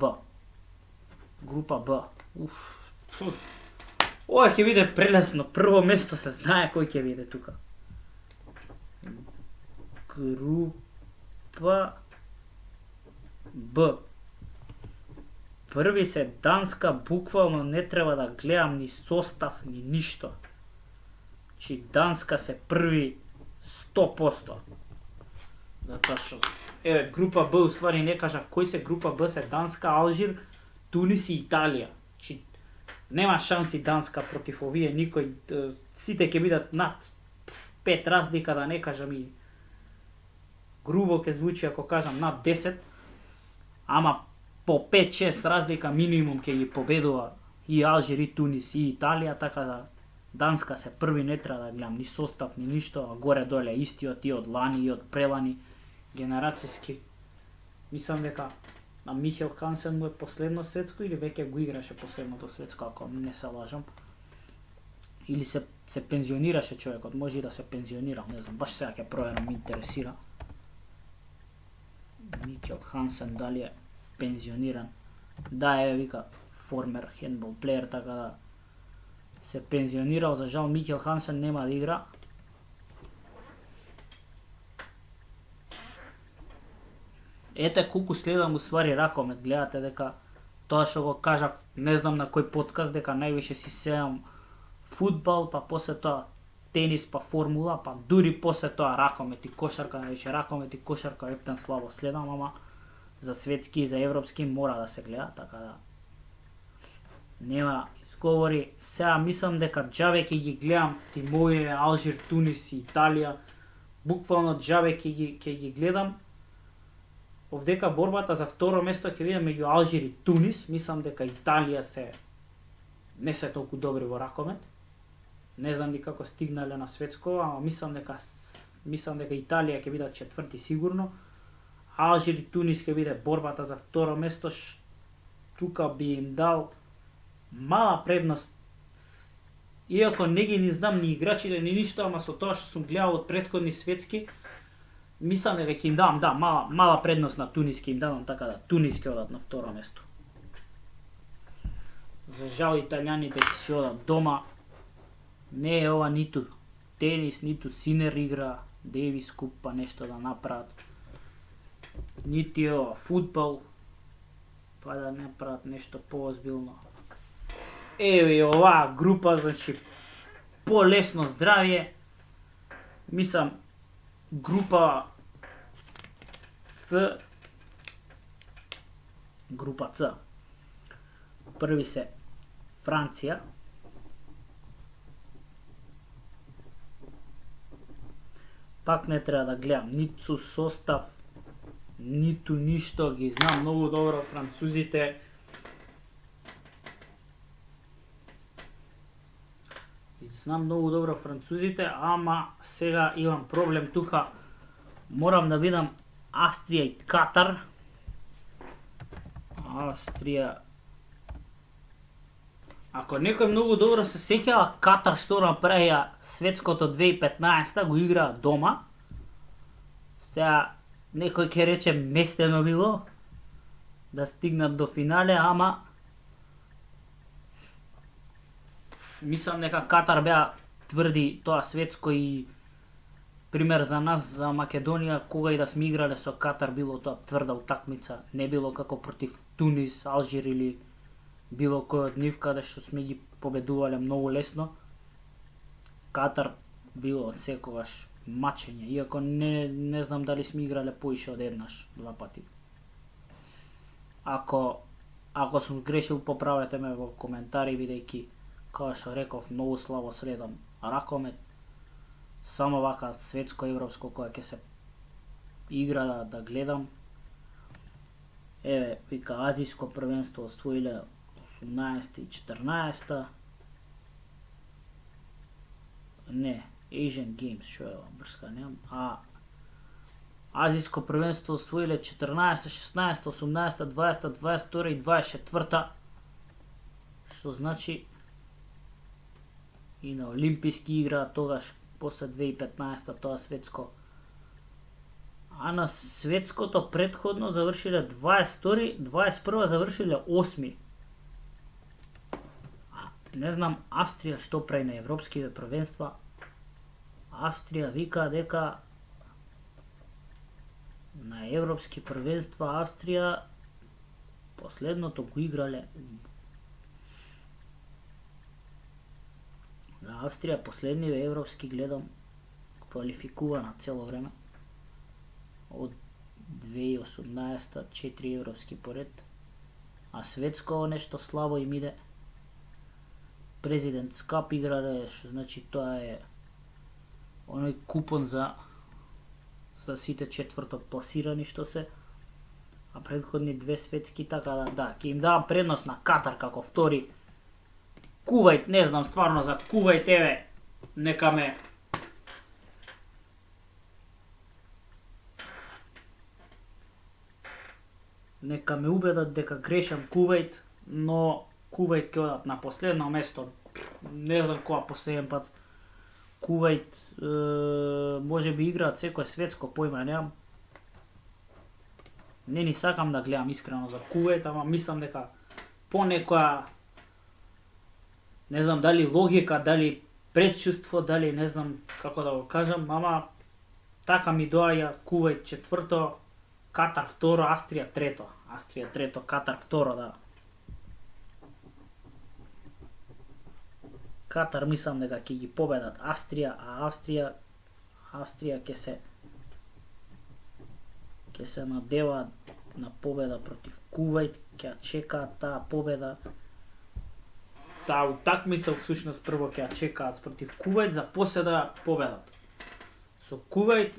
Б. Група Б. Ова ќе биде прелесно. Прво место се знае кој ќе биде тука. Група Б. Први се Данска, буквално не треба да гледам ни состав, ни ништо. Чи Данска се први 100%. Затоа што група Б, уствари не кажав кој се, група Б се Данска, Алжир, Тунис и Италија. Чи нема шанси Данска против овие никој, сите ќе бидат над 5 разлика, да не кажам и грубо ќе звучи ако кажам над 10, ама по 5-6 разлика минимум ќе ги победува и Алжир, и Тунис, и Италија, така да Данска се први, не треба да гледам ни состав, ни ништо, а горе-доле истиот и од лани и од прелани, генерацијски. Мислам дека на Михел Хансен му е последно светско или веќе го играше последното светско, ако не се лажам. Или се пензионираше човекот, може и да се пензионира, не знам, баш сега ќе проверам, ме интересира. Михел Хансен дали е пензиониран? Да, вика формер хендбол плеер, така да се пензионирал, за жал Михел Хансен нема да игра. Ете колку следам уствари ракомет, гледате дека тоа што го кажав, не знам на кој подкаст, дека највише си седам фудбал, па после тоа тенис, па формула, па дури после тоа ракомет и кошарка, највише ракомет и кошарка ептен слабо следам, ама за светски и за европски мора да се гледа, така да нема изговори. Сега мислам дека џабе ќе ги гледам тимовите Алжир, Тунис и Италија, буквално џабе ќе ги гледам. Овдека борбата за второ место ќе биде меѓу Алжир и Тунис. Мислам дека Италија не се толку добри во ракомет. Не знам ни како стигнале на светско, ама мислам дека Италија ќе биде четврти сигурно. Алжир и Тунис ќе биде борбата за второ место. Тука би им дал мала предност. Иако не ги знам ни играчите ни ништо, ама со тоа што сум гледал од претходни светски, мислам дека ќе им давам, мала предност на Тунис ќе им давам, така да Тунис ќе одат на второ место. За жал италијаните ќе си одат дома. Не е ова ниту тенис, ниту синер игра, Дейвис куп, па нешто да направат. Нити е ова фудбал, па да направат нешто поозбилно. Еве оваа група, значи полесно здравје. Мислам група С. Група С. Први се Франција, пак не треба да гледам ниту состав, ниту ништо, ги знам многу добро французите. Ама сега имам проблем тука. Морам да видам Австрија и Катар. Австрија. Ако некој многу добро се сеќава, Катар што направија светското 2015 го играа дома. Сега некој ќе рече местено било да стигнат до финале, ама мислам дека Катар беа тврди тоа светско и пример за нас, за Македонија, кога и да сме играле со Катар, било тоа тврда утакмица, не било како против Тунис, Алжир или било кој од нив, каде што сме ги победувале многу лесно. Катар било од секогаш мачење, иако не знам дали сме играле поише од еднаш, два пати. Ако сум грешил, поправете ме во коментари, бидејќи како што реков, многу слабо следам ракомет. Само вака светско европско кое ќе се игра да гледам. Еве, вика азиско првенство освоиле 18 и 14. Не, Asian Games, шо е ова, брсканем. Азиско првенство освоиле 14, 16, 18, 20, 22 и 24. Што значи и на Олимписки игра тогаш после 2015 тоа светско. А на светското предходно завршиле 22, 21 завршиле 8. Не знам Австрија што прави на европските првенства. Австрија вика дека на европски првенства Австрија последното го играле. На Австрија последниот европски гледам квалификувана цело време. Од 2018 4 европски поред. А светско нешто слабо им иде. Президентс кап играле, што значи тоа е оној купон за сите четврто пласирани што се, а предходни две светски, така да, ќе им давам предност на Катар како втори. Кувајт, не знам стварно за Кувајт, еве, нека ме убедат дека грешам Кувајт, но Кувајт ќе одат на последно место. Не знам кога последен пат Кувајт може би играат секој светско, појма немам. Не ни сакам да гледам искрено за Кувајт, ама мислам дека по некоја, не знам дали логика, дали предчувство, дали не знам како да го кажам, ама така ми доаѓа Кувајт четврто, Катар второ, Австрија трето. Австрија трето, Катар второ, да. Катар мислам дека ќе ги победат Австрија, а Австрија ќе се надева на победа против Кувајт, ќе чекаат таа победа. Таа утакмица всушност прво ќе чекаат против Кувајт за после да победат. Со Кувајт